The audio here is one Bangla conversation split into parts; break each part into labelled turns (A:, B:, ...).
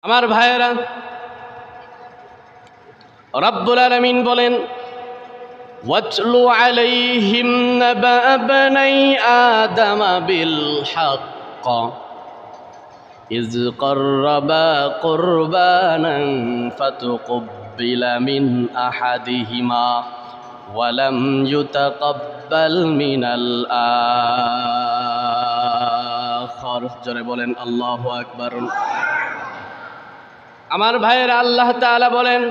A: আমার ভাইয়েরা, রব্বুল আলামিন বলেন, ওয়াতলু আলাইহিম নাবা বনাই আদম বিল হক ইয ক্বাররাবা কুরবানান ফাতুকব্বিলা মিন আহাদিহিমা ওয়া লাম ইউতাকাব্বাল মিনাল আখার। জোরে বলেন আল্লাহু আকবার। আমার ভাইয়েরা, আল্লাহ তাআলা বলেন,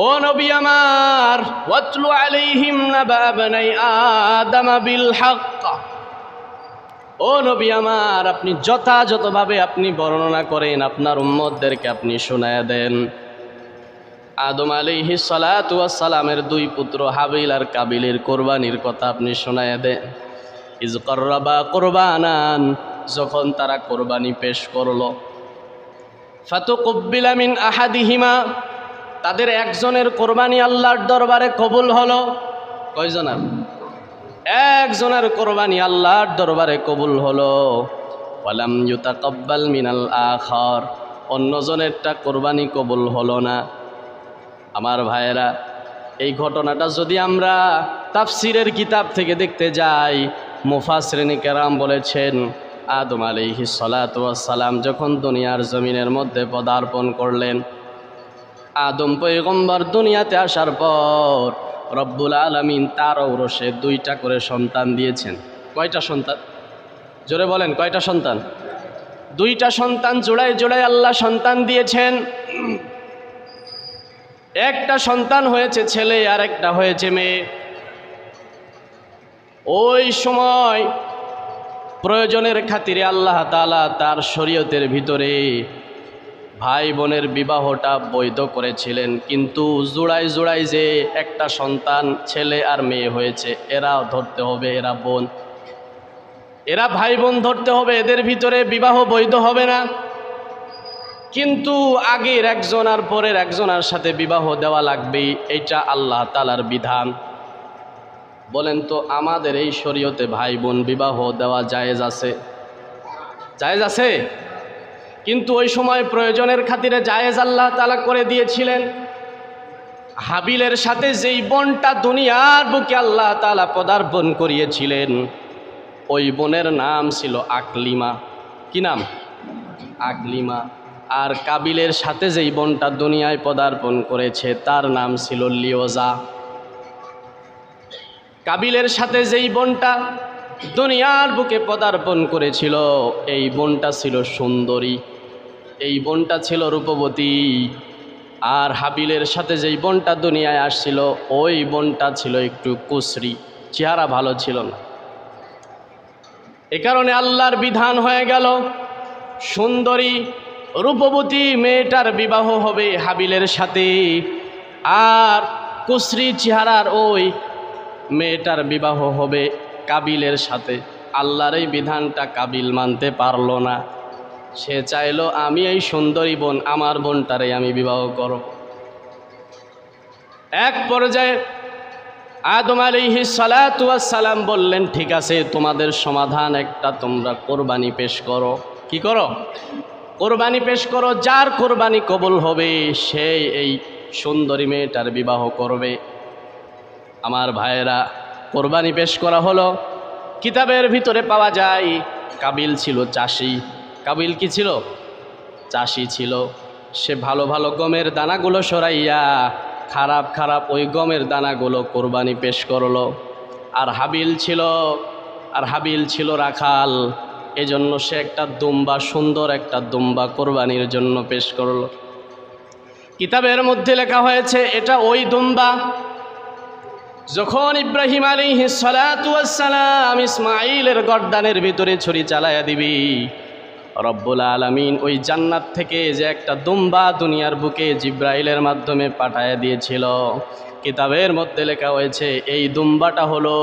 A: ও নবী আমার, ওয়াতলু আলাইহিম নাবা বনাই আদম বিল হক। ও নবী আমার, আপনি যথাযথভাবে আপনি বর্ণনা করেন, আপনার উম্মতদেরকে আপনি শোনায়া দেন আদম আলাইহিস সালাতু ওয়াস সালামের দুই পুত্র হাবিল আর কাবিলের কোরবানির কথা আপনি শোনায়া দেন। ইয ক্বাররাবা কুরবানান, যখন তারা কোরবানি পেশ করলো, ফাতুকব্বিলা মিন আহাদিহিমা, তাদের একজনের কোরবানি আল্লাহর দরবারে কবুল হলো। কয়জনের? একজনের কোরবানি আল্লাহর দরবারে কবুল হলো। ওয়ালাম ইউতাকাব্বাল মিনাল আখার, অন্যজনেরটা কোরবানি কবুল হলো না। আমার ভাইয়েরা, এই ঘটনাটা যদি আমরা তাফসিরের কিতাব থেকে দেখতে যাই, মুফাসসিরিন কেরাম বলেছেন, আদম আলাইহিস সালাতু ওয়াস সালাম যখন দুনিয়ার জমিনের মধ্যে পদার্পণ করলেন, আদম পয়গম্বর দুনিয়াতে আসার পর রব্বুল আলামিন তার ঔরসে দুইটা করে সন্তান দিয়েছেন। কয়টা সন্তান? জোরে বলেন, কয়টা সন্তান? দুইটা সন্তান জোড়ায় জোড়ায় আল্লাহ সন্তান দিয়েছেন। একটা সন্তান হয়েছে ছেলে আর একটা হয়েছে মেয়ে। ওই সময় প্রয়োজনের খাতিরে আল্লাহ তাআলা তার শরীয়তের ভিতরে ভাই বোনের বিবাহটা বৈধ করেছিলেন, কিন্তু জোড়ায় জোড়ায় যে একটা সন্তান ছেলে আর মেয়ে হয়েছে, এরা ধরতে হবে, এরা বোন, এরা ভাই বোন ধরতে হবে, এদের ভিতরে বিবাহ বৈধ হবে না। কিন্তু আগের একজন আর পরের একজনের সাথে বিবাহ দেওয়া লাগবেই, এটা আল্লাহ তাআলার বিধান। বলেন তো, আমাদের এই শরীয়তে ভাই বোন বিবাহ দেওয়া জায়েজ আছে? জায়েজ আছে? কিন্তু ওই সময় প্রয়োজনের খাতিরে জায়েজ আল্লাহ তাআলা করে দিয়েছিলেন। হাবিলের সাথে যেই বোনটা দুনিয়ার বুকে আল্লাহ তাআলা পদার্পণ করিয়েছিলেন, ওই বোনের নাম ছিল আকলিমা। কি নাম? আকলিমা। আর কাবিলের সাথে যেই বোনটা দুনিয়ায় পদার্পণ করেছে, তার নাম ছিল লিওজা। কাবিলের সাথে যেই বোনটা দুনিয়ার বুকে পদার্পণ করেছিল, এই বোনটা ছিল সুন্দরী, এই বোনটা ছিল রূপবতী। আর হাবিলের সাথে যেই বোনটা দুনিয়ায় আসছিল, ওই বোনটা ছিল একটু কুসরি, চেহারা ভালো ছিল না। এ কারণে আল্লাহর বিধান হয়ে গেল, সুন্দরী রূপবতী মেয়েটার বিবাহ হবে হাবিলের সাথে, আর কুসরি চেহারার ওই মেয়েটার বিবাহ হবে কাবিলের সাথে। আল্লাহর এই বিধানটা কাবিল মানতে পারল না। সে চাইল, আমি এই সুন্দরী বোন, আমার বোনটারে আমি বিবাহ করব। এক পর্যায়ে আদম আলাইহিস সালাতু ওয়াস সালাম বললেন, ঠিক আছে, তোমাদের সমাধান একটা, তোমরা কোরবানি পেশ করো। কি করো? কোরবানি পেশ করো। যার কোরবানি কবুল হবে, সে এই সুন্দরী মেয়েটার বিবাহ করবে। আমার ভাইয়েরা, কোরবানি পেশ করা হলো। কিতাবের ভিতরে পাওয়া যায়, কাবিল ছিল চাষি। কাবিল কি ছিল? চাষি ছিল। সে ভালো ভালো গমের দানাগুলো সরাইয়া খারাপ খারাপ ওই গমের দানাগুলো কোরবানি পেশ করলো। আর হাবিল ছিল রাখাল। এজন্য সে একটা দুম্বা, সুন্দর একটা দুম্বা কোরবানির জন্য পেশ করলো। কিতাবের মধ্যে লেখা হয়েছে, এটা ওই দুম্বা যখন ইব্রাহিম আলাইহিস সালাতু ওয়াস সালাম ইসমাঈলের গর্দানের ভিতরে ছুরি চালায়া দিবি, রব্বুল আলামিন ওই জান্নাত থেকে যে একটা দুম্বা দুনিয়ার বুকে জিব্রাইলের মাধ্যমে পাঠায়া দিয়েছিল, কিতাবের মধ্যে লেখা হয়েছে এই দুম্বাটা হলো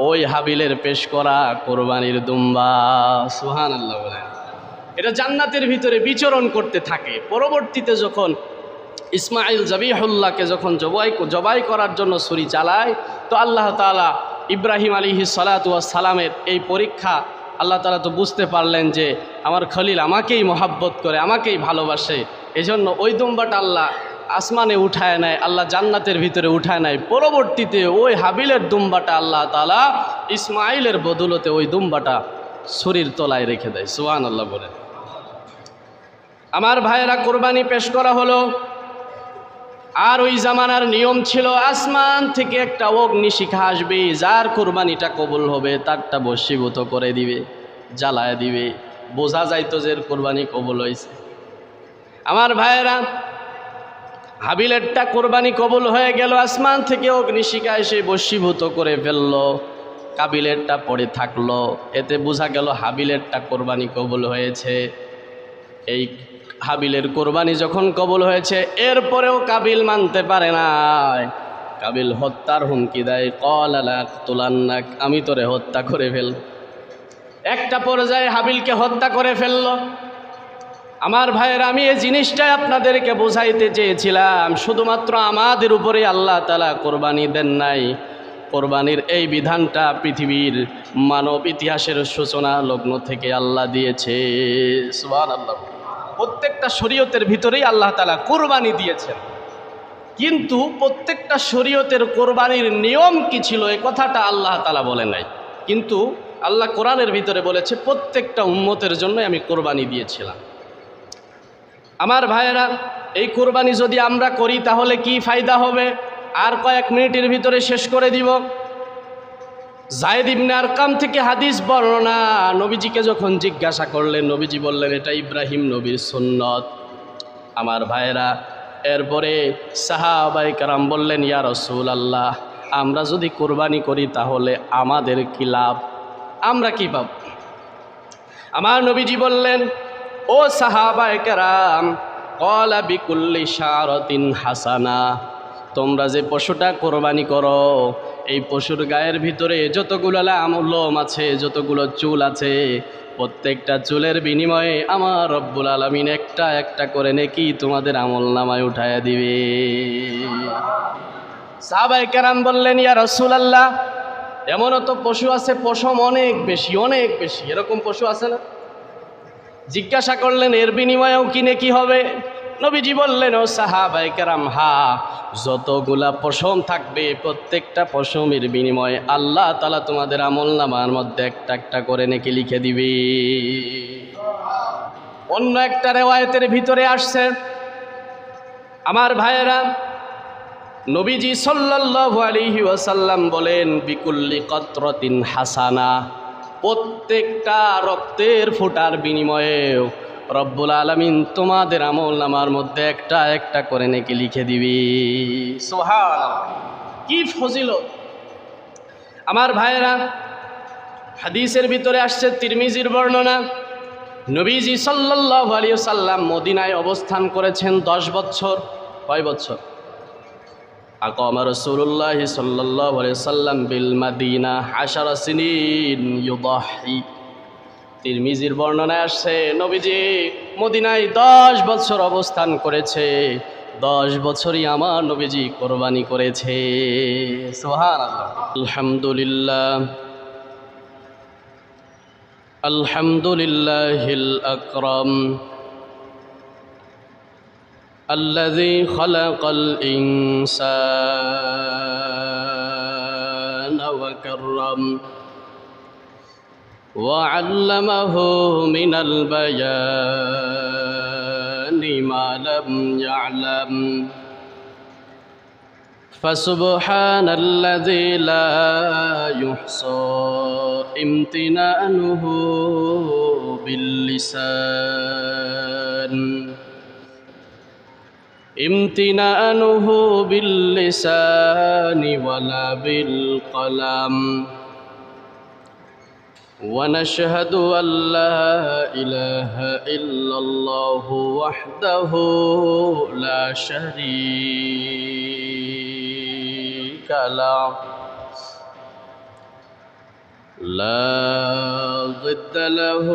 A: ওই হাবিলের পেশ করা কোরবানির দুম্বা। সুবহানাল্লাহ বলেন। এটা জান্নাতের ভিতরে বিচরণ করতে থাকে। পরবর্তীতে যখন ইসমাঈল জাবিহুল্লাহকে যখন জবাই করার জন্য ছুরি চালায়, তো আল্লাহ তাআলা ইব্রাহিম আলাইহিস সালাতু ওয়াস সালামের এই পরীক্ষা আল্লাহ তাআলা তো বুঝতে পারলেন যে আমার খলিল আমাকেই মহাব্বত করে, আমাকেই ভালোবাসে, এজন্য ওই দুম্বাটা আল্লাহ আসমানে উঠায় নেয়, আল্লাহ জান্নাতের ভিতরে উঠায় নেয়। পরবর্তীতে ওই হাবিলের দুম্বাটা আল্লাহ তাআলা ইসমাইলের বদৌলতে ওই দুম্বাটা ছুরির তলায় রেখে দেয়। সুবহানাল্লাহ বলে। আমার ভাইয়েরা, কোরবানি পেশ করা হলো, আর ওই জামানার নিয়ম ছিল আসমান থেকে একটা অগ্নিশিখা আসবে, যার কোরবানিটা কবুল হবে তারটা বশীভূত করে দিবে, জ্বালায় দিবে, বোঝা যাইতো যে কোরবানি কবুল হয়েছে। আমার ভাইয়েরা, হাবিলেরটা কোরবানি কবুল হয়ে গেল, আসমান থেকে অগ্নিশিখা এসে বশীভূত করে ফেললো, কাবিলেরটা পড়ে থাকলো, এতে বোঝা গেল হাবিলেরটা কোরবানি কবুল হয়েছে। এই হাবিলের কোরবানি যখন কবুল হয়েছে, এরপরেও কাবিল মানতে পারে না, কাবিল হত্যার হুমকি দেয়, ক্বালা লাআকতুলান্নাক, আমি তোরে হত্যা করে ফেল। একটা পর্যায়ে হাবিলকে হত্যা করে ফেলল। আমার ভাইয়েরা, আমি এই জিনিসটাই আপনাদেরকে বোঝাইতে চেয়েছিলাম, শুধুমাত্র আমাদের উপরে আল্লাহ তাআলা কোরবানি দেন নাই, কোরবানির এই বিধানটা পৃথিবীর মানব ইতিহাসের সূচনা লগ্ন থেকে আল্লাহ দিয়েছে। সুবহানাল্লাহ। প্রত্যেকটা শরীয়তের ভিতরেই আল্লাহ তাআলা কোরবানি দিয়েছেন, কিন্তু প্রত্যেকটা শরীয়তের কোরবানির নিয়ম কি ছিল এই কথাটা আল্লাহ তাআলা বলেন নাই, কিন্তু আল্লাহ কোরআনের ভিতরে বলেছে প্রত্যেকটা উম্মতের জন্য আমি কোরবানি দিয়েছিলাম। আমার ভাইয়েরা, এই কোরবানি যদি আমরা করি তাহলে কি ফায়দা হবে, আর কয়েক মিনিটের ভিতরে শেষ করে দিব। যায়েদ ইবনে আরকাম থেকে হাদিস বর্ণনা, নবীজিকে যখন জিজ্ঞাসা করলেন, নবীজি বললেন এটা ইব্রাহিম নবীর সুন্নত। আমার ভাইয়েরা, এরপরে সাহাবায়ে কেরাম বললেন, ইয়া রাসূলুল্লাহ, আমরা যদি কোরবানি করি তাহলে আমাদের কি লাভ, আমরা কি পাব? আমার নবীজি বললেন, ও সাহাবায়ে কেরাম, ক্বালা বিকুল্লি শারাতিন হাসানা, তোমরা যে পশুটা কোরবানি করো, এই পশুর গায়ের ভিতরে যতগুলো লোম আছে, যতগুলো চুল আছে, প্রত্যেকটা চুলের বিনিময়ে আমার রব্বুল আলামিন একটা একটা করে নেকি তোমাদের আমলনামায় উঠায়া দিবে। সাহাবায়ে কেরাম বললেন, ইয়া রাসূলুল্লাহ, এমনও তো পশু আছে পশম অনেক বেশি, অনেক বেশি, এরকম পশু আছে না? জিজ্ঞাসা করলেন, এর বিনিময়েও কি নেকি হবে? নবীজি বললেন, ও সাহাবায়ে কেরাম, হ্যাঁ, যতগুলা পশম থাকবে প্রত্যেকটা পশমের বিনিময়ে আল্লাহ তাআলা তোমাদের আমলনামার মধ্যে একটা একটা করে নেকি লিখে দিবে। অন্য একটা রিওয়ায়াতের ভিতরে আসছে, আমার ভাইয়েরা, নবীজি সাল্লাল্লাহু আলাইহি ওয়াসাল্লাম বলেন, বিকুল্লি কতরাতিন হাসানা, প্রত্যেকটা রক্তের ফোঁটার বিনিময়ে রব্বুল আলামিন তোমাদের আমলনামার মধ্যে একটা একটা করে নেকি লিখে দিবি। সুবহানাল্লাহ, কি ফজিলত! আমার ভাইয়েরা, হাদিসের ভিতরে আসছে, তিরমিজির বর্ণনা, নবীজি সাল্লাল্লাহু আলাইহি ওয়াসাল্লাম মদিনায় অবস্থান করেছেন 10 বছর। কয় বছর? আকামা রাসূলুল্লাহ সাল্লাল্লাহু আলাইহি ওয়াসাল্লাম বিল মাদিনা 10 সিনিন ইউদাহি। তিরমিজির বর্ণনায় আসছে, নবীজি মদিনায় 10 বছর অবস্থান করেছে, 10 বছরই আমার নবীজি কোরবানি করেছে। সুবহানাল্লাহ। আলহামদুলিল্লাহ, আলহামদুলিল্লাহিল আকরাম الذي خلق الإنسان وكرم وعلمه من البيان ما لم يعلم فسبحان الذي لا يحصى امتنانه باللسان امتنانه باللسان ولا بالقلم ونشهد أن لا إله إلا الله وحده لا شريك له لا ضد له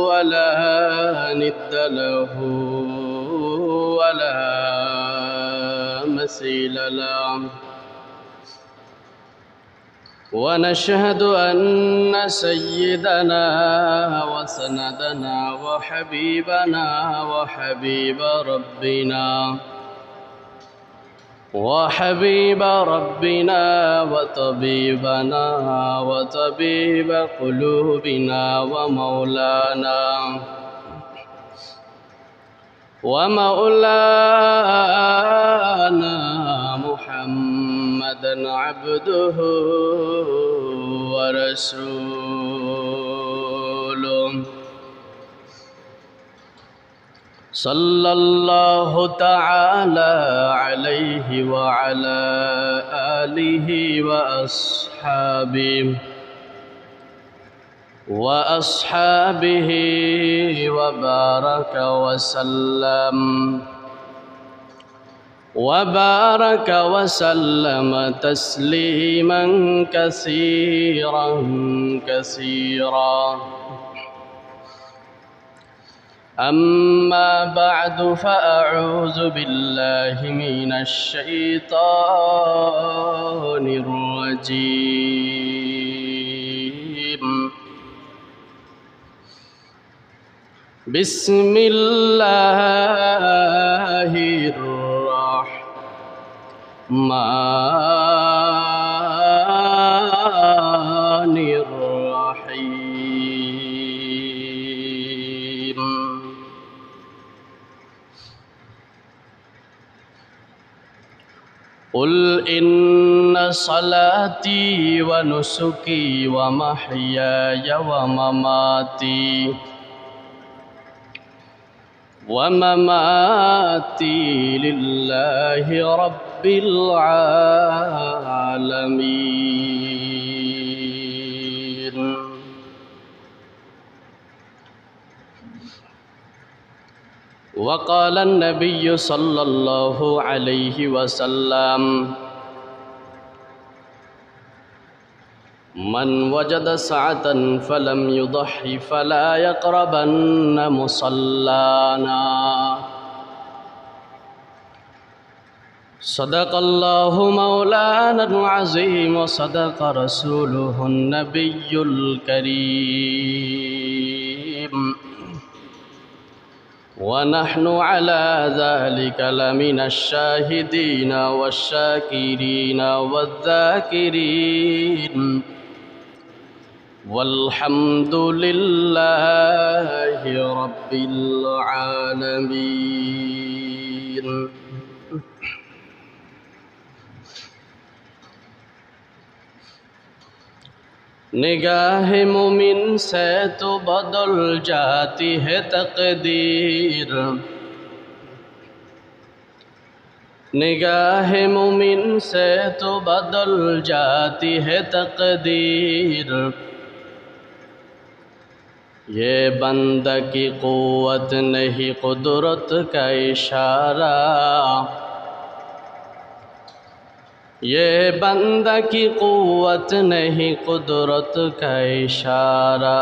A: ولا ند له ولا مثيل له ونشهد أن سيدنا وسندنا وحبيبنا وحبيب ربنا وطبيبنا وطبيب قلوبنا ومولانا محمدا عبده ورسوله صلى الله تعالى عليه وعلى آله وأصحابه وبارك وسلم تسليما كثيرا أما بعد فأعوذ بالله من الشيطان الرجيم بسم الله الرحمن الرحيم قل إن صلاتي ونسكي ومحياي ومماتي لله رب العالمين وقال النبي صلى الله عليه وسلم من وجد سعة فلم يضحي فلا يقربن مصلانا صدق الله مولانا العظيم وصدق رسوله النبي الكريم ونحن على ذلك لمن الشاهدين والشاكرين والذاكرين والحمد لله رب العالمين निगाह मुमिन से तो बदल जाती है तकदीर निगाह मुमिन से तो बदल जाती है तकदीर ये बंदा की क़ुव्वत नहीं कुदरत का इशारा ये बंदा की क़ुव्वत नहीं कुदरत का इशारा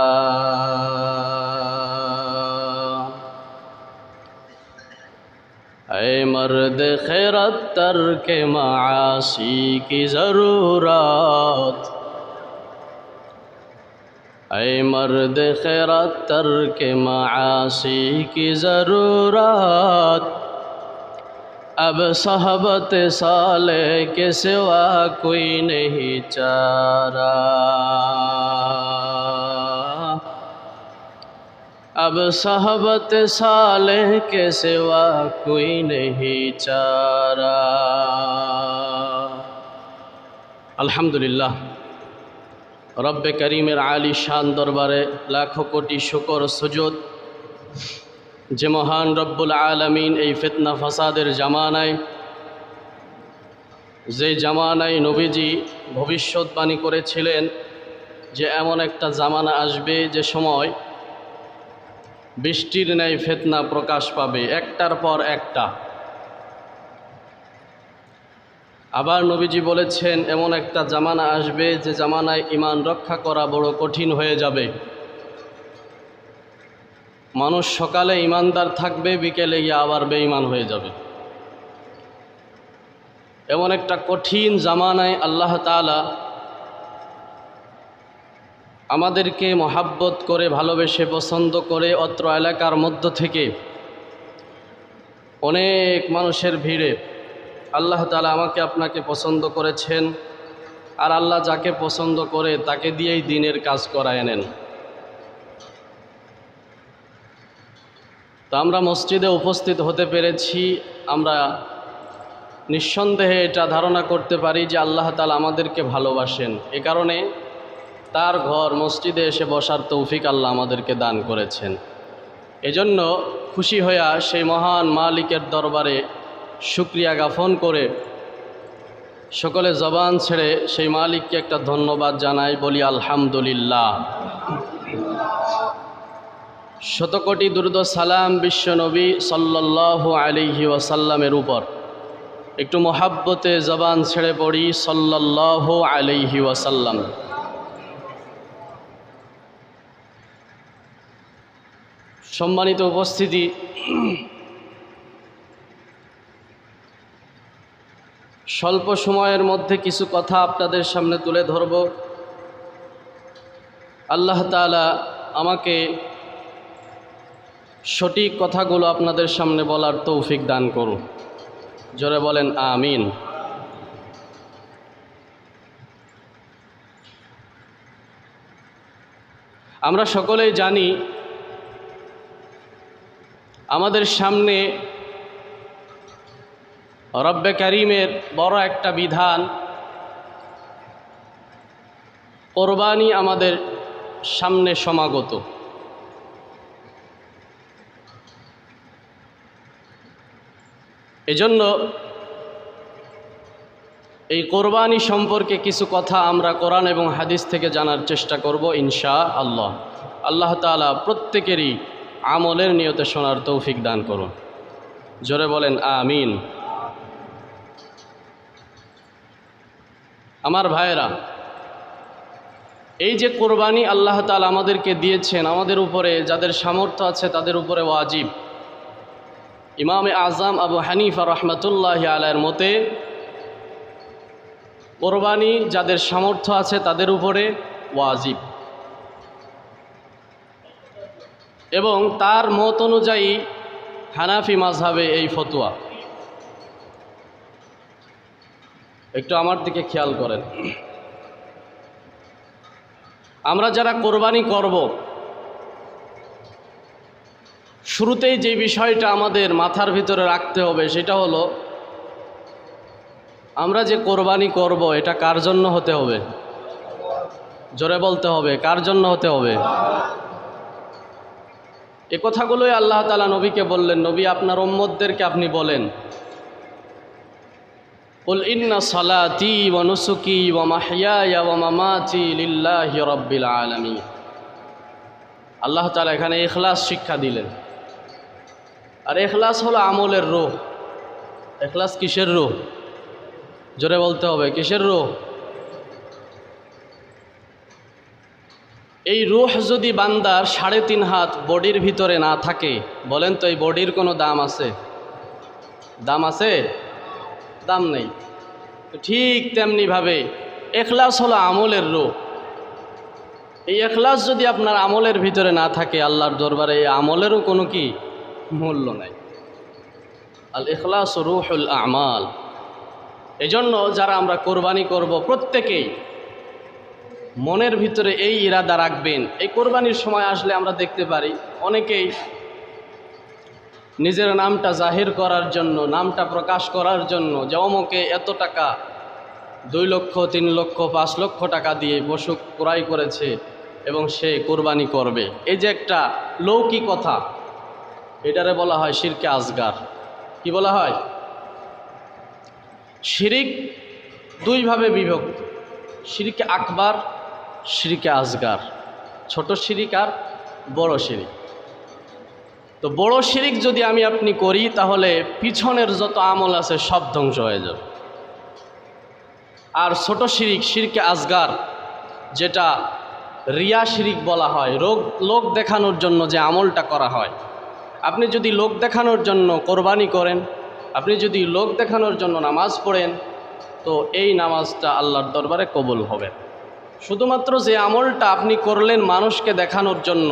A: ऐ मर्द खैरत तर्क मासी की ज़रूरत ऐ मर्द खैरत तर्क मासी की ज़रूरत अब सहबत साले के सिवा कोई नहीं चारा अब सहबत साले के सिवा कोई नहीं चारा अल्हम्दुलिल्लाह रब्बे करीमेर आली शान दरबारे लाखों कोटी शुक्र सुजूद যে মহান রব্বুল আলামিন এই ফিতনা ফাসাদের জামানায় যে জামানায় নবীজি ভবিষ্যৎবাণী করেছিলেন যে এমন একটা জামানা আসবে যে সময় বৃষ্টির ন্যায় ফিতনা প্রকাশ পাবে একটার পর একটা আবার নবীজি বলেছেন এমন একটা জামানা আসবে যে জামানায় ঈমান রক্ষা করা বড় কঠিন হয়ে যাবে মানুষ সকালে ইমানদার থাকবে বিকেলে গিয়ে আবার বেঈমান হয়ে যাবে এমন একটা কঠিন জামানায় আল্লাহ তাআলা আমাদেরকে মহাব্বত করে ভালোবেসে পছন্দ করে অত্র এলাকার মধ্য থেকে অনেক মানুষের ভিড়ে আল্লাহ তাআলা আমাকে আপনাকে পছন্দ করেছেন। আর আল্লাহ যাকে পছন্দ করে তাকে দিয়েই দ্বীনের কাজ করায় নেন। তো আমরা মসজিদে উপস্থিত হতে পেরেছি, আমরা নিঃসন্দেহে এটা ধারণা করতে পারি যে আল্লাহ তাআলা আমাদেরকে ভালোবাসেন। এ কারণে তার ঘর মসজিদে এসে বসার তৌফিক আল্লাহ আমাদেরকে দান করেছেন। এজন্য খুশি হইয়া সেই মহান মালিকের দরবারে শুকরিয়া জ্ঞাপন করে সকলে জবান ছেড়ে সেই মালিককে একটা ধন্যবাদ জানাই, বলি আলহামদুলিল্লাহ। শতকোটি দুরূদ ও সালাম বিশ্বনবী সাল্লাল্লাহু আলাইহি ওয়াসাল্লামের উপর। একটু মহাব্বতে জবান ছেড়ে পড়ি সাল্লাল্লাহু আলাইহি ওয়াসাল্লাম। সম্মানিত উপস্থিতি, স্বল্প সময়ের মধ্যে কিছু কথা আপনাদের সামনে তুলে ধরব। আল্লাহ তাআলা আমাকে সঠিক কথাগুলো আপনাদের সামনে বলার তৌফিক দান করুন। জোরে বলেন আমিন। আমরা সকলেই জানি আমাদের সামনে রব্বে কারীমের বড় একটা বিধান, কোরবানি আমাদের সামনে সমাগত। এজন্য এই কোরবানি সম্পর্কে কিছু কথা আমরা কোরআন এবং হাদিস থেকে জানার চেষ্টা করব ইনশাআল্লাহ। আল্লাহ তাআলা প্রত্যেকেরই আমলের নিয়তে শোনার তৌফিক দান করুন। জোরে বলেন আমিন। আমার ভাইয়েরা, এই যে কোরবানি আল্লাহ তাআলা আমাদেরকে দিয়েছেন, আমাদের উপরে যাদের সামর্থ্য আছে তাদের উপরে ওয়াজিব। ইমামে আজম আবু হানিফা রহমতুল্লাহি আলাইহির মতে কোরবানি যাদের সামর্থ্য আছে তাদের উপরে ওয়াজিব, এবং তার মত অনুযায়ী হানাফি মাযহাবে এই ফতোয়া। একটু আমার দিকে খেয়াল করেন। আমরা যারা কোরবানি করব, শুরুতেই যে বিষয়টা আমাদের মাথার ভিতরে রাখতে হবে সেটা হলো, আমরা যে কোরবানি করব এটা কার জন্য হতে হবে? জোরে বলতে হবে, কার জন্য হতে হবে? এ কথাগুলোই আল্লাহ তাআলা নবীকে বললেন। নবী আপনার উম্মতদেরকে আপনি বলেন, কুল ইন্না সালাতি ওয়া নুসুকি ওয়া মাহইয়ায়া ওয়া মামাতি লিল্লাহি রাব্বিল আলামিন। আল্লাহ তাআলা এখানে ইখলাস শিক্ষা দিলেন। আর ইখলাস হলো আমলের রূহ। ইখলাস কিসের রূহ? জোরে বলতে হবে, কিসের রূহ? এই রূহ যদি বান্দার 3.5 হাত বডির ভিতরে না থাকে, বলেন তো এই বডির কোনো দাম আছে? দাম আছে? দাম নেই। ঠিক তেমনিভাবে ইখলাস হলো আমলের রূহ। এই ইখলাস যদি আপনার আমলের ভিতরে না থাকে, আল্লাহর দরবারে এই আমলেরও কোনো কি মূল্য নাই। আল ইখলাস রূহুল আমাল। এজন্য যারা আমরা কোরবানি করব, প্রত্যেকেই মনের ভিতরে এই ইরাদা রাখবেন। এই কোরবানির সময় আসলে আমরা দেখতে পারি অনেকেই নিজের নামটা জাহির করার জন্য, নামটা প্রকাশ করার জন্য, যে অমুকে এত টাকা, 2 লক্ষ 3 লক্ষ 5 লক্ষ টাকা দিয়ে পশু ক্রয় করেছে এবং সে কোরবানি করবে। এই যে একটা লৌকিকতা, এটারে বলা হয় শিরকে আসগার। কি বলা হয়? শিরিক 2 ভাবে বিভক্ত, শিরকে আকবার, শিরকে আসগার। ছোট শিরিক আর বড় শিরিক। তো বড় শিরিক যদি আমি আপনি করি, তাহলে পিছনের যত আমল আছে সব ধ্বংস হয়ে যাবে। আর ছোট শিরিক, শিরকে আসগার, যেটা রিয়া শিরিক বলা হয়, লোক দেখানোর জন্য যে আমলটা করা হয়। আপনি যদি লোক দেখানোর জন্য কোরবানি করেন, আপনি যদি লোক দেখানোর জন্য নামাজ পড়েন, তো এই নামাজটা আল্লাহর দরবারে কবুল হবে। শুধুমাত্র যে আমলটা আপনি করলেন মানুষকে দেখানোর জন্য,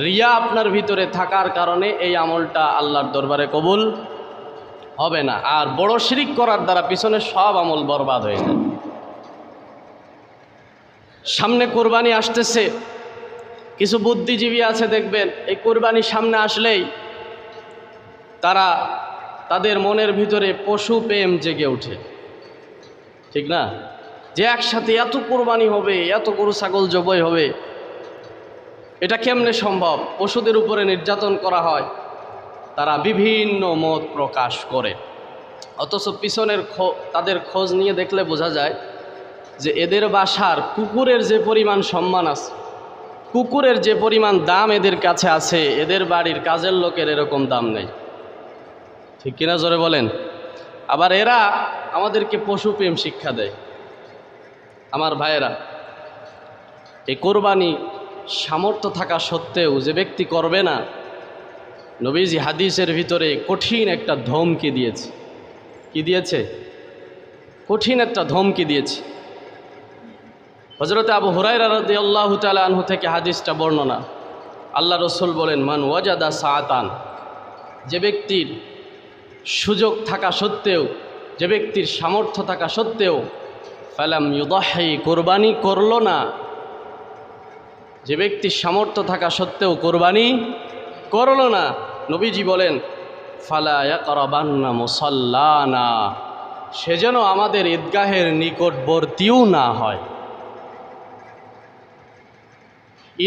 A: রিয়া আপনার ভিতরে থাকার কারণে এই আমলটা আল্লাহর দরবারে কবুল হবে না। আর বড় শিরিক করার দ্বারা পিছনে সব আমল বরবাদ হয়ে যায়। সামনে কোরবানি আসতেছে, কিছু বুদ্ধিজীবী আছে দেখবেন, এই কোরবানি সামনে আসলেই তারা তাদের মনের ভিতরে পশু প্রেম জেগে ওঠে, ঠিক না? যে একসাথে এত কোরবানি হবে, এত গরু ছাগল জবাই হবে, এটা কেমনে সম্ভব? পশুদের উপরে নির্যাতন করা হয়, তারা বিভিন্ন মত প্রকাশ করে। অথচ পিছনের তাদের খোঁজ নিয়ে দেখলে বোঝা যায় যে এদের বাসার কুকুরের যে পরিমাণ সম্মান আছে, কুকুরের যে পরিমাণ দাম এদের কাছে আছে, এদের বাড়ির কাজের লোকের এরকম দাম নেই, ঠিক কিনা জোরে বলেন? আবার এরা আমাদেরকে পশুপ্রেম শিক্ষা দেয়। আমার ভাইয়েরা, এই কোরবানি সামর্থ্য থাকা সত্ত্বেও যে ব্যক্তি করবে না, নবীজি হাদিসের ভিতরে কঠিন একটা ধমকি দিয়েছে। কি দিয়েছে? কঠিন একটা ধমকি দিয়েছে। হযরত আবু হুরায়রা রাদিয়াল্লাহু তাআলা আনহু থেকে হাদিসটা বর্ণনা। আল্লাহ রসুল বলেন, মান ওয়াজাদা সাআতান, যে ব্যক্তির সুযোগ থাকা সত্ত্বেও, যে ব্যক্তির সামর্থ্য থাকা সত্ত্বেও ফালাম ইউদাহি, কোরবানি করলো না, যে ব্যক্তির সামর্থ্য থাকা সত্ত্বেও কোরবানি করলো না, নবীজি বলেন ফালা ইয়াকরাবান্না মুসাল্লানা, সে যেন আমাদের ঈদগাহের নিকটবর্তীও না হয়।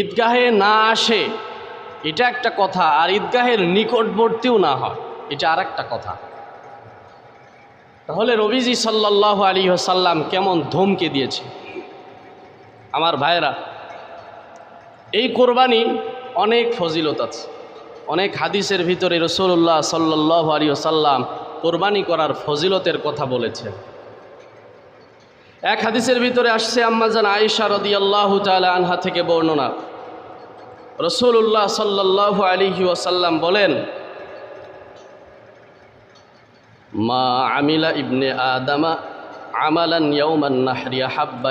A: ঈদগাহে না আসে এটা একটা কথা, আর ঈদগাহের নিকটবর্তীও না হয় এটা আর একটা কথা। তাহলে নবীজি সাল্লাল্লাহু আলাইহি ওয়াসাল্লাম কেমন ধমকি দিয়েছে। আমার ভাইরা, এই কোরবানি অনেক ফজিলত আছে, অনেক হাদিসের ভিতরে রাসূলুল্লাহ সাল্লাল্লাহু আলাইহি ওয়াসাল্লাম কোরবানি করার ফজিলতের কথা বলেছেন। এক হাদিসের ভিতরে আসছে আম্মাজান আয়েশা রাদিয়াল্লাহু তাআলা আনহা থেকে বর্ণনা, রাসূলুল্লাহ সাল্লাল্লাহু আলাইহি ওয়াসাল্লাম বলেন, মা আমিলা ইবনে আদামা আমালান ইয়াউমান নাহরি আহাব্বা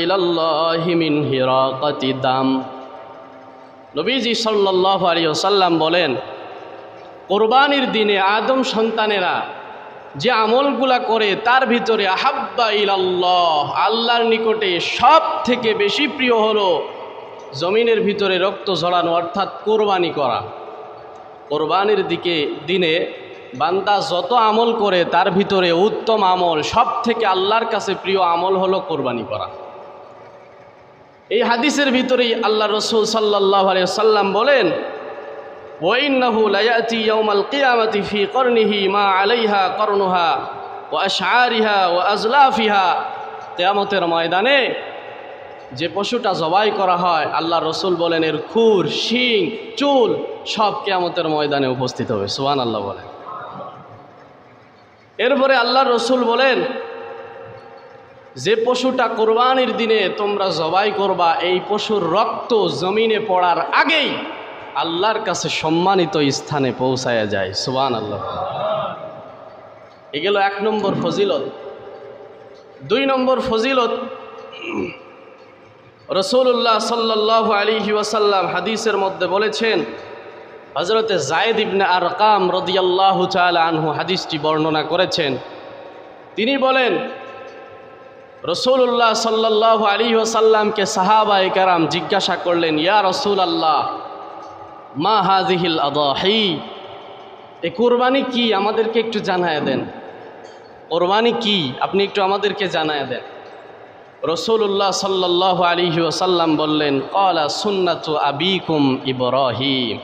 A: ইলাল্লাহি মিন হিরাকাতি দাম। নবীজি সাল্লাল্লাহু আলাইহি ওয়াসাল্লাম বলেন, কোরবানির দিনে আদম সন্তানেরা যে আমলগুলা করে তার ভিতরে আহাব্বা ইলাল্লাহ, আল্লাহর নিকটে সব থেকে বেশি প্রিয় হলো জমিনের ভিতরে রক্ত ঝরানো, অর্থাৎ কোরবানি করা। কোরবানির দিনে বান্দা যত আমল করে তার ভিতরে উত্তম আমল, সব থেকে আল্লাহর কাছে প্রিয় আমল হলো কোরবানি করা। এই হাদিসের ভিতরেই আল্লাহ রসুল সাল্লাল্লাহু আলাইহি ওয়াসাল্লাম বলেন, ওয়াইন্নাহু লায়াতি ইয়াউমাল কিয়ামাতি ফি করনিহি মা আলাইহা করনুহা ওয়া আশআরিহা ওয়া আজলাফিহা। কিয়ামতের ময়দানে যে পশুটা জবাই করা হয়, আল্লাহ রসুল বলেন এর খুর, শিং, চুল সব কিয়ামতের ময়দানে উপস্থিত হবে। সুবহানাল্লাহ বলেন। এরপরে আল্লাহ রসুল বলেন, যে পশুটা কোরবানির দিনে তোমরা জবাই করবা, এই পশুর রক্ত জমিনে পড়ার আগেই আল্লাহর কাছে সম্মানিত স্থানে পৌঁছায়া যায়। সুবহানাল্লাহ। এ গেল 1 নম্বর ফজিলত। 2 নম্বর ফজিলত, রাসূলুল্লাহ সাল্লাল্লাহু আলাইহি ওয়াসাল্লাম হাদিসের মধ্যে বলেছেন, হযরতে যায়েদ ইবনে আরকাম রাদিয়াল্লাহু তাআলা আনহু হাদিসটি বর্ণনা করেছেন। তিনি বলেন, রাসূলুল্লাহ সাল্লাল্লাহু আলাইহি ওয়াসাল্লামকে সাহাবায়ে কেরাম জিজ্ঞাসা করলেন, ইয়া রাসূলুল্লাহ মা হাযিহিল আদাহি, এই কুরবানি কি, আমাদেরকে একটু জানায় দেন। কুরবানি কি আপনি একটু আমাদেরকে জানায় দেন। রাসূলুল্লাহ সাল্লাল্লাহু আলাইহি ওয়াসাল্লাম বললেন, ক্বালা সুন্নাতু আবিকুম ইব্রাহিম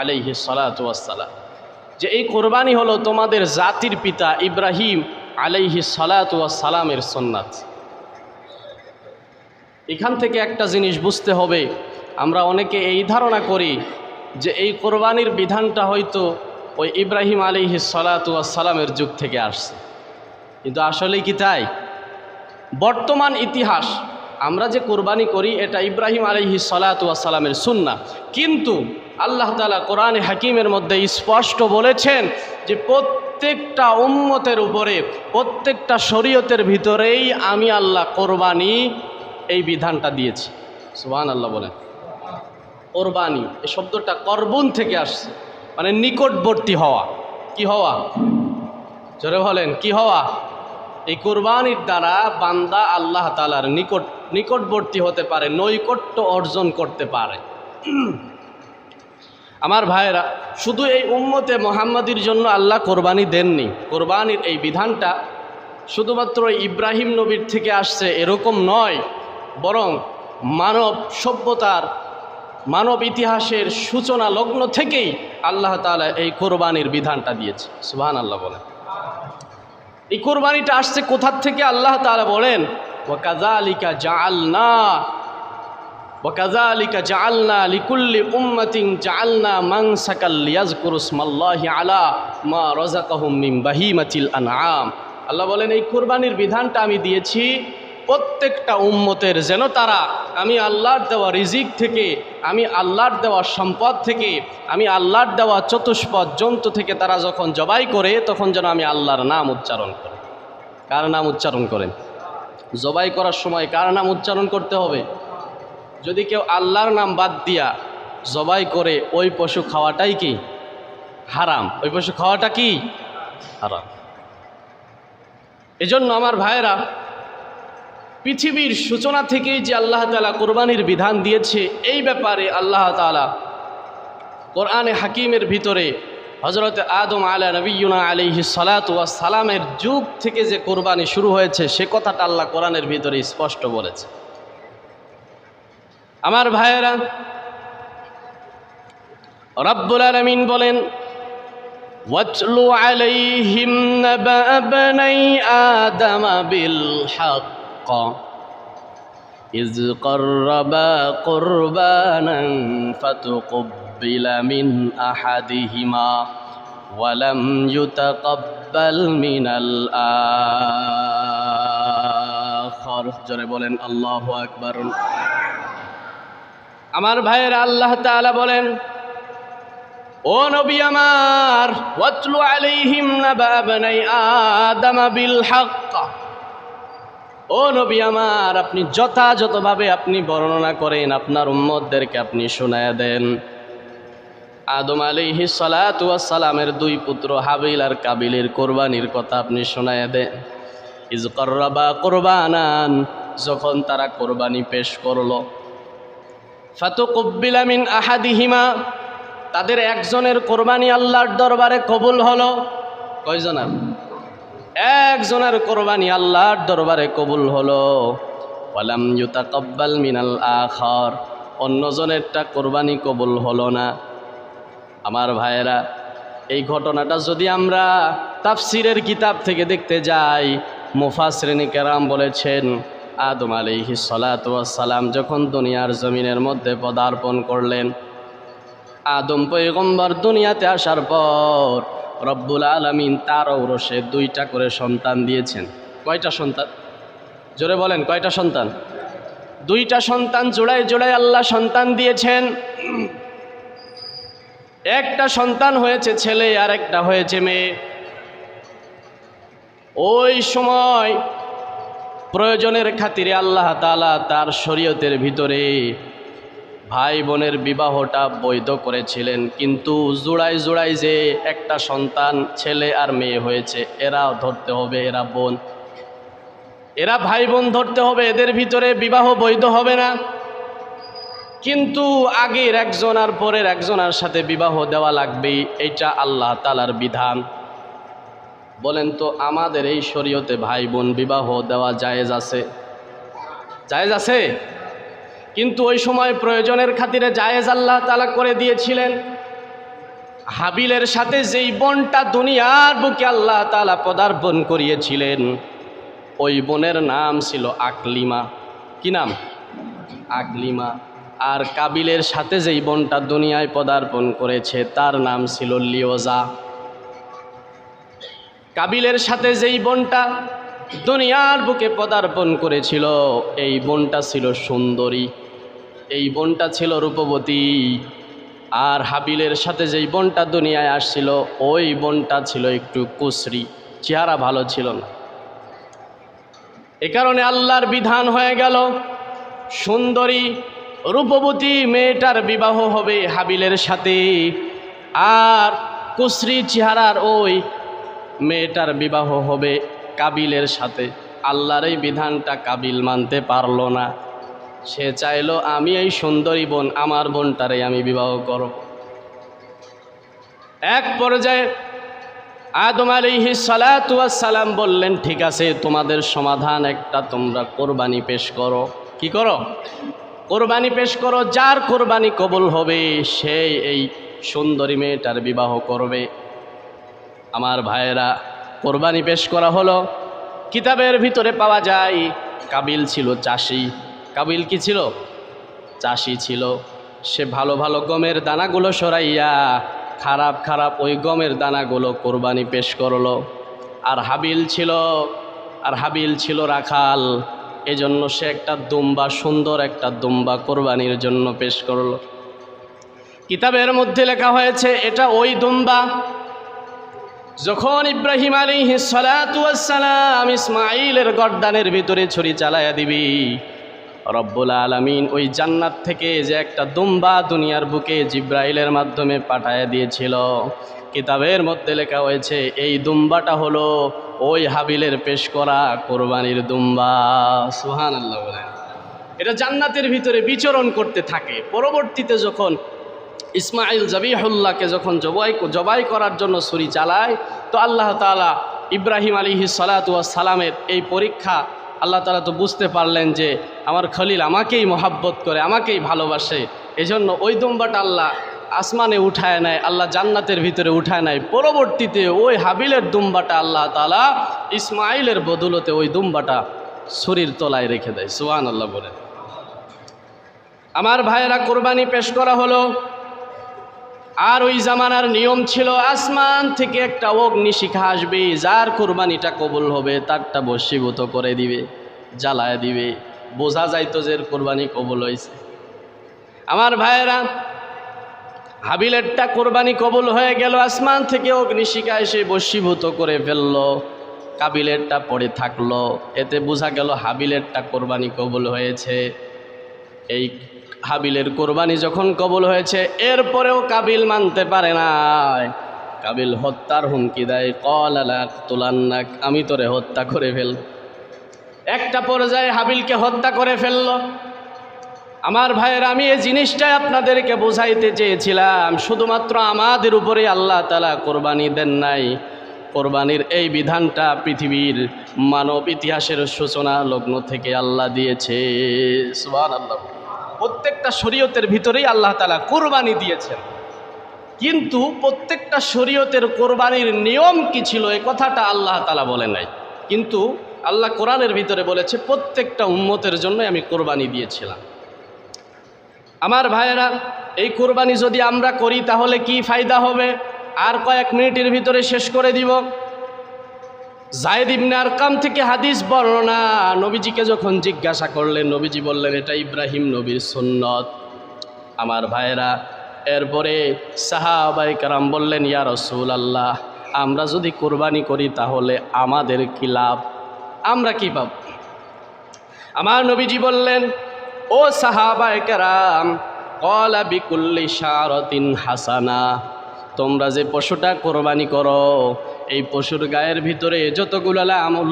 A: আলাইহিস সালাতু ওয়াসসালাম, যে এই কোরবানি হলো তোমাদের জাতির পিতা ইব্রাহিম আলাইহিস সালাতু ওয়াসসালামের সুন্নাত। এখান থেকে একটা জিনিস বুঝতে হবে, আমরা অনেকে এই ধারণা করি যে এই কোরবানির বিধানটা হয়তো ওই ইব্রাহিম আলাইহিস সালাতু ওয়াসসালামের যুগ থেকে আসছে, কিন্তু আসলে কি তাই? বর্তমান ইতিহাস আমরা যে কোরবানি করি এটা ইব্রাহিম আলাইহিস সালাতু ওয়াসসালামের সুন্নাহ, কিন্তু আল্লাহ তাআলা কোরআনে হাকিমের মধ্যে স্পষ্ট বলেছেন যে প্রত্যেকটা উম্মতের উপরে, প্রত্যেকটা শরীয়তের ভিতরেই আমি আল্লাহ কোরবানি এই বিধানটা দিয়েছি। সুবহানাল্লাহ বলেন। কোরবানি এই শব্দটা করবুন থেকে আসছে, মানে নিকটবর্তী হওয়া। কি হওয়া? জোরে বলেন, কি হওয়া? এই কোরবানির দ্বারা বান্দা আল্লাহ তাআলার নিকটবর্তী হতে পারে, নৈকট্য অর্জন করতে পারে। আমার ভাইয়েরা, শুধু এই উম্মতে মুহাম্মাদির জন্য আল্লাহ কোরবানি দেননি। কোরবানির এই বিধানটা শুধুমাত্র ইব্রাহিম নবীর থেকে আসছে এরকম নয়, বরং মানব সভ্যতার, মানব ইতিহাসের সূচনা লগ্ন থেকেই আল্লাহ তাআলা এই কোরবানির বিধানটা দিয়েছে। সুবহানাল্লাহ বলেন। এই কোরবানিটা আসছে কোথা থেকে? আল্লাহ তাআলা বলেন, ওয়াকাযালিকা জাআলনা লিকুল্লি উম্মাতিন জাআলনা মানসাকাল লিয়াযকুরু ইসমাল্লাহি আলা মা রাযাকাহুম মিন বাহিমাতিল আনআম। আল্লাহ বলেন, এই কোরবানির বিধানটা আমি দিয়েছি প্রত্যেকটা উম্মতের, যেন তারা আমি আল্লাহর দেওয়া রিজিক থেকে, আমি আল্লাহর দেওয়া সম্পদ থেকে, আমি আল্লাহর দেওয়া চতুষ্পদ জন্তু থেকে তারা যখন জবাই করে, তখন যেন আমি আল্লাহর নাম উচ্চারণ করে। কার নাম উচ্চারণ করেন? জবাই করার সময় কার নাম উচ্চারণ করতে হবে? যদি কেউ আল্লাহর নাম বাদ দিয়া জবাই করে, ওই পশু খাওয়াটাই কি হারাম। ওই পশু খাওয়াটা কি হারাম। এজন্য আমার ভাইয়েরা, পৃথিবীর সূচনা থেকেই যে আল্লাহ তাআলা কোরবানির বিধান দিয়েছে, এই ব্যাপারে আল্লাহ তাআলা কোরআনে হাকিমের ভিতরে হযরত আদম নবিয়্যুনা আলাইহিস সালাতু ওয়াস সালামের যুগ থেকে যে কোরবানি শুরু হয়েছে, সে কথাটা আল্লাহ কোরআনের ভিতরে স্পষ্ট বলেছে। আমার ভাইয়েরা, রব্বুল আলামিন বলেন, ওয়াতলু আলাইহিম নাবা বনাই আদম বিল হক ইয ক্বাররাবা কুরবানান ফাতুকব্বিলা মিন আহাদিহিমা ওয়া লাম ইউতাকাব্বাল মিনাল আখার। জোরে বলেন আল্লাহু আকবার। আমার ভাইয়েরা, আল্লাহ তাআলা বলেন, ও নবী আমার, ওয়াতলু আলাইহিম নাবা বনাই আদম বিল হক। ও নবী আমার, আপনি যথাযথভাবে আপনি বর্ণনা করেন, আপনার উম্মতদেরকে আপনি শোনায়া দেন আদম আলাইহিস সালাতু ওয়াস সালামের দুই পুত্র হাবিল আর কাবিলের কোরবানির কথা আপনি শোনায়া দেন। ইয ক্বাররাবা কুরবানান, যখন তারা কোরবানি পেশ করলো, ফাতুকব্বিলা মিন আহাদিহিমা, তাদের একজনের কোরবানি আল্লাহর দরবারে কবুল হলো। কয়জনের? একজনের কোরবানি আল্লাহর দরবারে কবুল হলো। ওয়া লাম ইউতাকাব্বাল মিনাল আখার, অন্যজনেরটা কোরবানি কবুল হলো না। আমার ভাইয়েরা, এই ঘটনাটা যদি আমরা তাফসিরের কিতাব থেকে দেখতে যাই, মুফাসসিরিন কেরাম বলেছেন, আদম আলাইহিস সালাতু ওয়াস সালাম যখন দুনিয়ার জমিনের মধ্যে পদার্পণ করলেন, আদম পয়গম্বর দুনিয়াতে আসার পর রব্বুল আলামিন তার ঔরসে দুইটা করে সন্তান দিয়েছেন। কয়টা সন্তান? জোরে বলেন, কয়টা সন্তান? দুইটা সন্তান জোড়ায় জোড়ায় আল্লাহ সন্তান দিয়েছেন। একটা সন্তান হয়েছে ছেলে, আর একটা হয়েছে মেয়ে। ওই সময় প্রয়োজনের খাতিরে আল্লাহ তাআলা তার শরীয়তের ভিতরে ভাই বোনের বিবাহটা বৈধ করেছিলেন, কিন্তু জোড়ায় জোড়ায় যে একটা সন্তান ছেলে আর মেয়ে হয়েছে, এরাও ধরতে হবে, এরা বোন, এরা ভাই বোন ধরতে হবে, এদের ভিতরে বিবাহ বৈধ হবে না। কিন্তু আগের একজন আর পরের একজনের সাথে বিবাহ দেওয়া লাগবেই, এইটা আল্লাহ তাআলার বিধান। বলেন তো, আমাদের এই শরীয়তে ভাই বোন বিবাহ দেওয়া জায়েজ আছে? জায়েজ আছে? কিন্তু ওই সময় প্রয়োজনের খাতিরে জায়েজ আল্লাহ তাআলা করে দিয়েছিলেন। হাবিলের সাথে যেই বোনটা দুনিয়ার বুকে আল্লাহ তাআলা পদার্পণ করিয়েছিলেন, ওই বোনের নাম ছিল আকলিমা। কি নাম? আকলিমা। আর কাবিলের সাথে যেই বোনটা দুনিয়ায় পদার্পণ করেছে, তার নাম ছিল লিওজা। কাবিলের সাথে যেই বোনটা দুনিয়ার বুকে পদার্পণ করেছিল, এই বোনটা ছিল সুন্দরী, এই বোনটা ছিল রূপবতী, আর হাবিলের সাথে যেই বোনটা দুনিয়ায় আসছিল ওই বোনটা ছিল একটু কুসরি, চেহারা ভালো ছিল না। এ কারণে আল্লাহর বিধান হয়ে গেল সুন্দরী রূপবতী মেয়েটার বিবাহ হবে হাবিলের সাথে, আর কুসরি চেহারার ওই মেয়েটার বিবাহ হবে কাবিলের সাথে। আল্লাহর এই বিধানটা কাবিল মানতে পারল না। সে চাইলো আমি এই সুন্দরী বোন, আমার বোনটারে আমি বিবাহ করব। এক পর্যায়ে আদম আলাইহিস সালাতু ওয়াস সালাম বললেন, ঠিক আছে, তোমাদের সমাধান একটা, তোমরা কোরবানি পেশ করো। কি করো? কোরবানি পেশ করো। যার কোরবানি কবুল হবে সেই এই সুন্দরী মেয়েটার বিবাহ করবে। আমার ভাইয়েরা, কোরবানি পেশ করা হলো। কিতাবের ভিতরে পাওয়া যায় কাবিল ছিল চাষি। কাবিল কি ছিল? চাষি ছিল। সে ভালো ভালো গমের দানাগুলো সরাইয়া খারাপ খারাপ ওই গমের দানাগুলো কোরবানি পেশ করলো। আর হাবিল ছিল রাখাল। এজন্য সে একটা দুম্বা, সুন্দর একটা দুম্বা কোরবানির জন্য পেশ করলো। কিতাবের মধ্যে লেখা হয়েছে এটা ওই দুম্বা যখন ইব্রাহিম আলাইহিস সালাতু ওয়াস সালাম ইসমাঈলের গর্দানের ভিতরে ছুরি চালায়া দিবি, রব্বুল আলামিন ওই জান্নাত থেকে যে একটা দুম্বা দুনিয়ার বুকে জিব্রাইলের মাধ্যমে পাঠায়া দিয়েছিল, কিতাবের মধ্যে লেখা হয়েছে এই দুম্বাটা হলো ওই হাবিলের পেশ করা কোরবানির দুম্বা। সুবহানাল্লাহ বলেন। এটা জান্নাতের ভিতরে বিচরণ করতে থাকে। পরবর্তীতে যখন ইসমাঈল জাবিহুল্লাহকে যখন জবাই করার জন্য ছুরি চালায়, তো আল্লাহ তাআলা ইব্রাহিম আলাইহিস সালাতু ওয়াস সালামের এই পরীক্ষা আল্লাহ তাআলা তো বুঝতে পারলেন যে আমার খলিল আমাকেই মহাব্বত করে, আমাকেই ভালোবাসে। এজন্য ওই দুম্বাটা আল্লাহ আসমানে উঠায় নেয়, আল্লাহ জান্নাতের ভিতরে উঠায় নেয়। পরবর্তীতে ওই হাবিলের দুম্বাটা আল্লাহ তাআলা ইসমাঈলের বদৌলতে ওই দুম্বাটা ছুরির তলায় রেখে দেয়। সুবহানাল্লাহ বলেন। আমার ভাইয়েরা, কোরবানি পেশ করা হলো। আর ওই জামানার নিয়ম ছিল আসমান থেকে একটা অগ্নিশিখা আসবে, যার কোরবানিটা কবুল হবে তারটা বশীভূত করে দিবে, জ্বালায় দিবে, বোঝা যাইতো যে কোরবানি কবুল হয়েছে। আমার ভাইয়েরা, হাবিলেরটা কোরবানি কবুল হয়ে গেল, আসমান থেকে অগ্নিশিখা এসে বশীভূত করে ফেলল। কাবিলেরটা পড়ে থাকলো। এতে বোঝা গেল হাবিলেরটা কোরবানি কবুল হয়েছে। এই হাবিলের কোরবানি যখন কবুল হয়েছে, এরপরেও কাবিল মানতে পারে না। কাবিল হত্যার হুমকি দেয়, ক্বালা লাআকতুলান্নাক, আমি তোরে হত্যা করে ফেল। একটা পর্যায়ে হাবিলকে হত্যা করে ফেলল। আমার ভাইয়েরা, আমি এই জিনিসটাই আপনাদেরকে বোঝাইতে চেয়েছিলাম। শুধুমাত্র আমাদের উপরে আল্লাহ তাআলা কোরবানি দেন নাই, কোরবানির এই বিধানটা পৃথিবীর মানব ইতিহাসের সূচনা লগ্ন থেকে আল্লাহ দিয়েছে। সুবহানাল্লাহ। প্রত্যেকটা শরীয়তের ভিতরেই আল্লাহ তাআলা কোরবানি দিয়েছেন, কিন্তু প্রত্যেকটা শরীয়তের কোরবানির নিয়ম কি ছিল এই কথাটা আল্লাহ তাআলা বলে নাই। কিন্তু আল্লাহ কোরআনের ভিতরে বলেছে প্রত্যেকটা উম্মতের জন্য আমি কোরবানি দিয়েছিলাম। আমার ভাইয়েরা, এই কোরবানি যদি আমরা করি তাহলে কি ফায়দা হবে? আর কয়েক মিনিটের ভিতরে শেষ করে দিব। যায়েদ ইবনে আরকাম থেকে হাদিস বর্ণনা, নবীজিকে যখন জিজ্ঞাসা করলেন, নবীজি বললেন এটা ইব্রাহিম নবীর সুন্নত। আমার ভাইয়েরা, এরপরে সাহাবায়ে কেরাম বললেন, ইয়া রাসূলুল্লাহ, আমরা যদি কোরবানি করি তাহলে আমাদের কি লাভ, আমরা কি পাব? আমার নবীজি বললেন, ও সাহাবায়ে কেরাম, ক্বালা বিকুল্লি শারাতিন হাসানা, তোমরা যে পশুটা কোরবানি করো এই পশুর গায়ের ভিতরে যতগুলো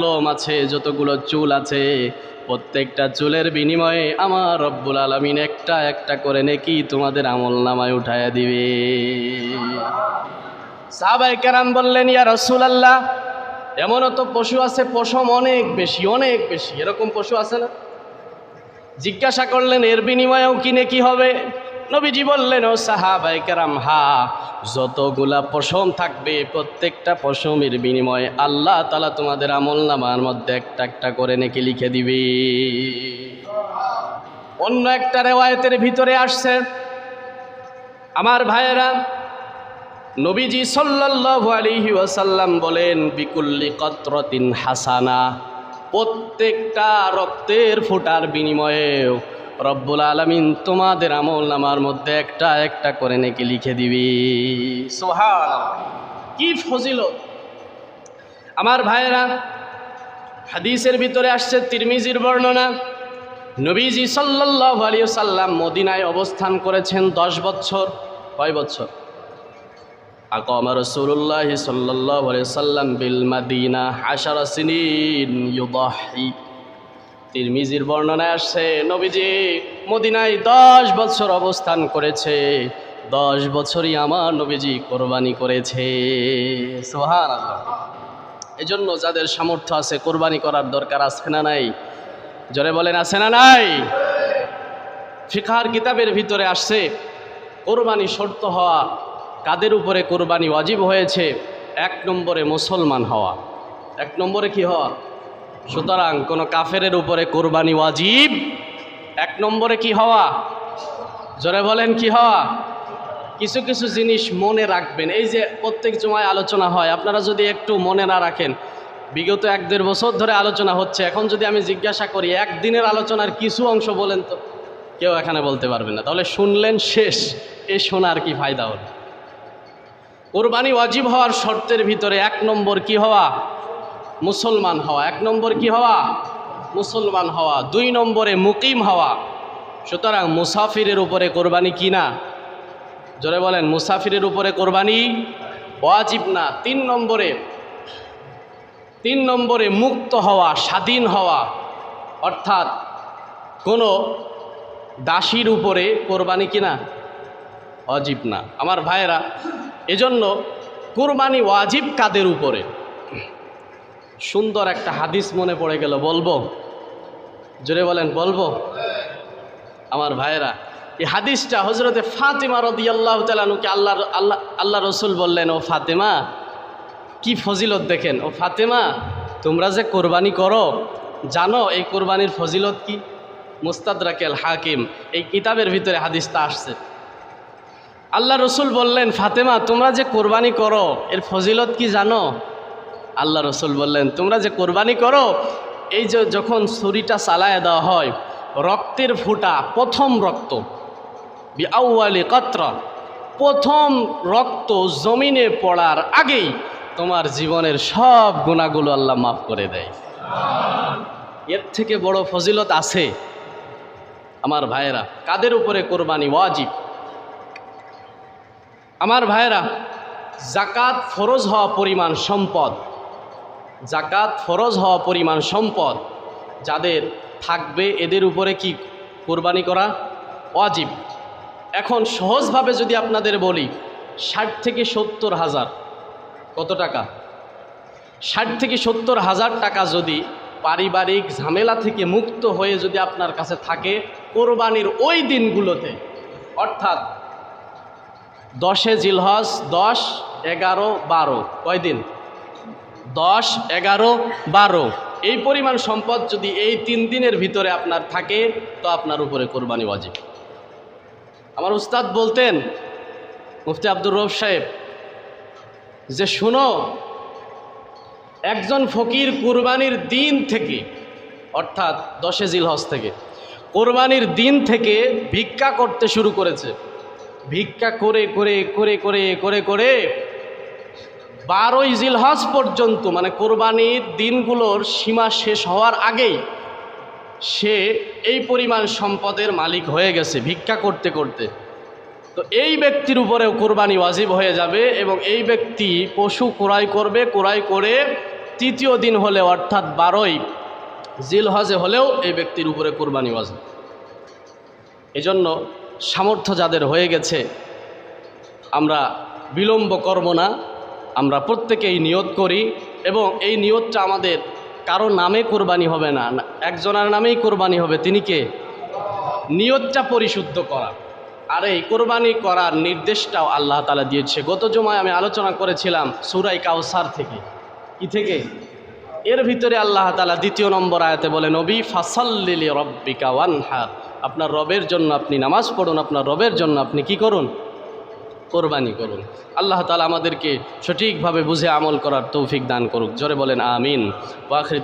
A: লোম আছে, যতগুলো চুল আছে, প্রত্যেকটা চুলের বিনিময়ে আমার রব্বুল আলামিন একটা একটা করে নেকি তোমাদের আমলনামায় উঠায়া দিবে। সাহাবায়ে কেরাম বললেন, ইয়া রাসূলুল্লাহ, এমনও তো পশু আছে পশম অনেক বেশি, অনেক বেশি, এরকম পশু আছে না? জিজ্ঞাসা করলেন, এর বিনিময়েও কি নেকি হবে? নবীজি বললেন, ও সাহাবায়ে কেরাম, হ্যাঁ, যতগুলা পশম থাকবে প্রত্যেকটা পশমের বিনিময়ে আল্লাহ তাআলা তোমাদের আমলনামার মধ্যে একটা একটা করে নেকি লিখে দিবে। অন্য একটা রিওয়ায়াতের ভিতরে আসছে, আমার ভাইয়েরা, নবীজি সাল্লাল্লাহু আলাইহি ওয়াসাল্লাম বলেন, বিকুল্লি কতরাতিন হাসানা, প্রত্যেকটা রক্তের ফোঁটার বিনিময়ে রব্বুল আলামিন তোমাদের আমল নামার মধ্যে একটা একটা করে নেকি লিখে দিবি। সুবহানাল্লাহ, কি ফজিলত! আমার ভাইয়েরা, হাদিসের ভিতরে আসছে, তিরমিজির বর্ণনা, নবীজি সাল্লাল্লাহু আলাইহি ওয়াসাল্লাম মদিনায় অবস্থান করেছেন 10 বছর। কয় বছর? আকামা রাসূলুল্লাহ সাল্লাল্লাহু আলাইহি ওয়াসাল্লাম বিল মাদিনা 10 সিনিন ইউদাহি। তিরমিজির বর্ণনায় আসছে নবীজি মদিনায় 10 বছর অবস্থান করেছে। 10 বছরই আমার নবীজি কোরবানি করেছে। সুবহানাল্লাহ। এজন্য যাদের সামর্থ্য আছে কোরবানি করার দরকার আছে না নাই? জোরে বলেন, আছে না নাই? ফিকহার কিতাবের ভিতরে আসছে কোরবানি শর্ত হওয়া, কাদের উপরে কোরবানি ওয়াজিব হয়েছে? 1 নম্বরে মুসলমান হওয়া। 1 নম্বরে কি হওয়া? সুতরাং কোনো কাফেরের উপরে কোরবানি ওয়াজিব। 1 নম্বরে কি হওয়া? জোরে বলেন, কি হওয়া? কিছু কিছু জিনিস মনে রাখবেন। এই যে প্রত্যেক জুমায় আলোচনা হয়, আপনারা যদি একটু মনে না রাখেন, বিগত 1-1.5 বছর ধরে আলোচনা হচ্ছে, এখন যদি আমি জিজ্ঞাসা করি একদিনের আলোচনার কিছু অংশ বলেন, তো কেউ এখানে বলতে পারবেন না। তাহলে শুনলেন, শেষ, এই শোনার কি ফায়দা হল? কোরবানি ওয়াজিব হওয়ার শর্তের ভিতরে 1 নম্বর কি হওয়া? মুসলমান হওয়া। 1 নম্বর কি হওয়া? মুসলমান হওয়া। 2 নম্বরে মুকিম হওয়া। সুতরাং মুসাফিরের উপরে কোরবানি কি না? জোরে বলেন, মুসাফিরের উপরে কোরবানি ওয়াজিব না। 3 নম্বরে মুক্ত হওয়া, স্বাধীন হওয়া, অর্থাৎ কোনো দাসীর উপরে কোরবানি কিনা ওয়াজিব না। আমার ভাইয়েরা, এজন্য কোরবানি ওয়াজিব কাদের উপরে? সুন্দর একটা হাদিস মনে পড়ে গেল, বলবো? জোরে বলেন, বলবো? আমার ভাইয়েরা, এই হাদিসটা হযরতে ফাতেমা রাদিয়াল্লাহু তাআলা আনহুকে আল্লাহ রসুল বললেন, ও ফাতেমা, কি ফজিলত দেখেন, ও ফাতেমা, তোমরা যে কোরবানি করো, জানো এই কোরবানির ফজিলত কি? মুস্তাদরাকুল হাকিম এই কিতাবের ভিতরে হাদিসটা আসছে। আল্লাহ রসুল বললেন, ফাতেমা, তোমরা যে কোরবানি করো এর ফজিলত কি জানো? আল্লাহ রসুল বললেন, তোমরা যে কোরবানি করো, এই যে যখন ছুরিটা চালায় দেওয়া হয়, রক্তের ফোঁটা, প্রথম রক্ত, বিআউয়ালি কাতরা, প্রথম রক্ত জমিনে পড়ার আগেই তোমার জীবনের সব গুনাহগুলো আল্লাহ মাফ করে দেয়। এর থেকে বড় ফজিলত আছে? আমার ভাইয়েরা, কাদের উপরে কোরবানি ওয়াজিব? আমার ভাইয়েরা, যাকাত ফরজ হওয়া পরিমাণ সম্পদ, যাকাত ফরজ হওয়া পরিমাণ সম্পদ যাদের থাকবে, এদের উপরে কি কোরবানি করা ওয়াজিব। এখন সহজভাবে যদি আপনাদের বলি, 60 থেকে 70 হাজার, কত টাকা? 60 থেকে 70 হাজার টাকা যদি পারিবারিক ঝামেলা থেকে মুক্ত হয়ে যদি আপনার কাছে থাকে কোরবানির ওই দিনগুলোতে, অর্থাৎ 10 জিলহজ, 10, 11, 12, কয় দিন? 10, 11, 12, এই পরিমাণ সম্পদ যদি এই 3 দিনের ভিতরে আপনার থাকে, তো আপনার উপরে কোরবানি ওয়াজিব। আমার উস্তাদ বলতেন, মুফতি আব্দুর রউফ সাহেব, যে শুনো, একজন ফকির কোরবানির দিন থেকে, অর্থাৎ 10 জিলহজ থেকে, কোরবানির দিন থেকে ভিক্ষা করতে শুরু করেছে। ভিক্ষা করে করে করে করে করে করে 12 জিলহজ পর্যন্ত, মানে কোরবানির দিনগুলোর সীমা শেষ হওয়ার আগেই সে এই পরিমাণ সম্পদের মালিক হয়ে গেছে ভিক্ষা করতে করতে। তো এই ব্যক্তির উপরেও কোরবানি ওয়াজিব হয়ে যাবে, এবং এই ব্যক্তি পশু ক্রয় করবে, ক্রয় করে 3য় দিন হলে, অর্থাৎ 12 জিলহজে হলেও এই ব্যক্তির উপরে কোরবানি ওয়াজিব। এজন্য সামর্থ্য যাদের হয়ে গেছে, আমরা বিলম্ব করব না, আমরা প্রত্যেকেই নিয়ত করি, এবং এই নিয়তটা আমাদের কারো নামে কোরবানি হবে না, একজনের নামেই কোরবানি হবে। তিনি কে? নিয়তটা পরিশুদ্ধ করা। আর এই কোরবানি করার নির্দেশটাও আল্লাহ তাআলা দিয়েছে। গত জুমায় আমি আলোচনা করেছিলাম সূরা কাউসার থেকে। কি থেকে? এর ভিতরে আল্লাহ তাআলা 2 নম্বর আয়াতে বলে, নবী ফাসাল্লি লিরাব্বিকা ওয়ানহার, আপনার রবের জন্য আপনি নামাজ পড়ুন, আপনার রবের জন্য আপনি কি করুন? কোরবানি করুন। আল্লাহ তাআলা আমাদেরকে সঠিকভাবে বুঝে আমল করার তৌফিক দান করুক। জোরে বলেন আমিন। ওয়া আখির